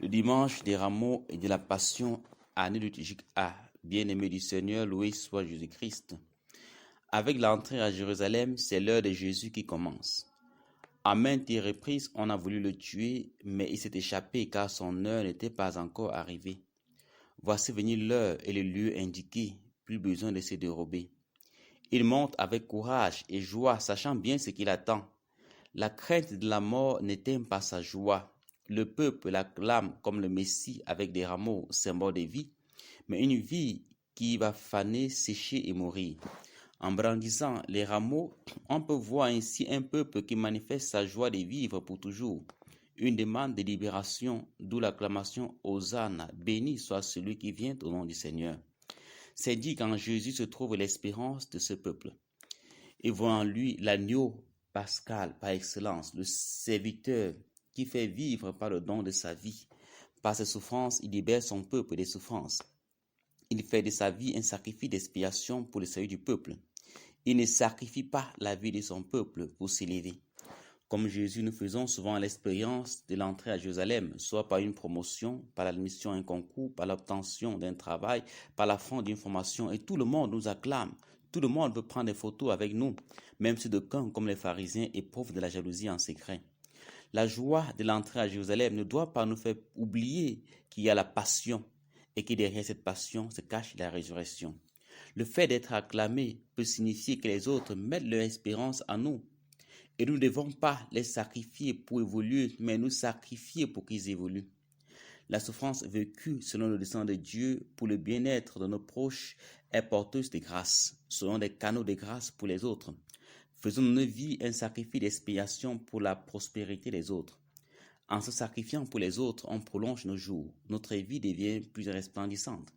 Le dimanche des rameaux et de la Passion, année liturgique A. Bien-aimé du Seigneur, loué soit Jésus-Christ. Avec l'entrée à Jérusalem, c'est l'heure de Jésus qui commence. À maintes reprises, on a voulu le tuer, mais il s'est échappé car son heure n'était pas encore arrivée. Voici venir l'heure et le lieu indiqué, plus besoin de se dérober. Il monte avec courage et joie, sachant bien ce qu'il attend. La crainte de la mort n'éteint pas sa joie. Le peuple l'acclame comme le Messie avec des rameaux, symbole de vie, mais une vie qui va faner, sécher et mourir. En brandissant les rameaux, on peut voir ainsi un peuple qui manifeste sa joie de vivre pour toujours. Une demande de libération, d'où l'acclamation Hosanna, béni soit celui qui vient au nom du Seigneur. C'est dit qu'en Jésus se trouve l'espérance de ce peuple. Et voit en lui l'agneau pascal par excellence, le serviteur qui fait vivre par le don de sa vie. Par ses souffrances, il libère son peuple des souffrances. Il fait de sa vie un sacrifice d'expiation pour le salut du peuple. Il ne sacrifie pas la vie de son peuple pour s'élever. Comme Jésus, nous faisons souvent l'expérience de l'entrée à Jérusalem, soit par une promotion, par l'admission à un concours, par l'obtention d'un travail, par la fin d'une formation, et tout le monde nous acclame. Tout le monde veut prendre des photos avec nous, même si d'aucuns, comme les pharisiens, éprouvent de la jalousie en secret. La joie de l'entrée à Jérusalem ne doit pas nous faire oublier qu'il y a la passion et que derrière cette passion se cache la résurrection. Le fait d'être acclamé peut signifier que les autres mettent leur espérance en nous. Et nous ne devons pas les sacrifier pour évoluer, mais nous sacrifier pour qu'ils évoluent. La souffrance vécue selon le dessein de Dieu pour le bien-être de nos proches est porteuse de grâce, selon des canaux de grâce pour les autres. Faisons de nos vies un sacrifice d'expiation pour la prospérité des autres. En se sacrifiant pour les autres, on prolonge nos jours. Notre vie devient plus resplendissante.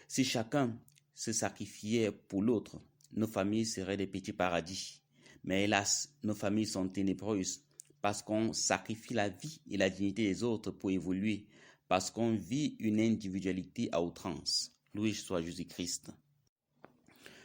Si chacun se sacrifiait pour l'autre, nos familles seraient des petits paradis. Mais hélas, nos familles sont ténébreuses parce qu'on sacrifie la vie et la dignité des autres pour évoluer, parce qu'on vit une individualité à outrance. Loué soit Jésus-Christ.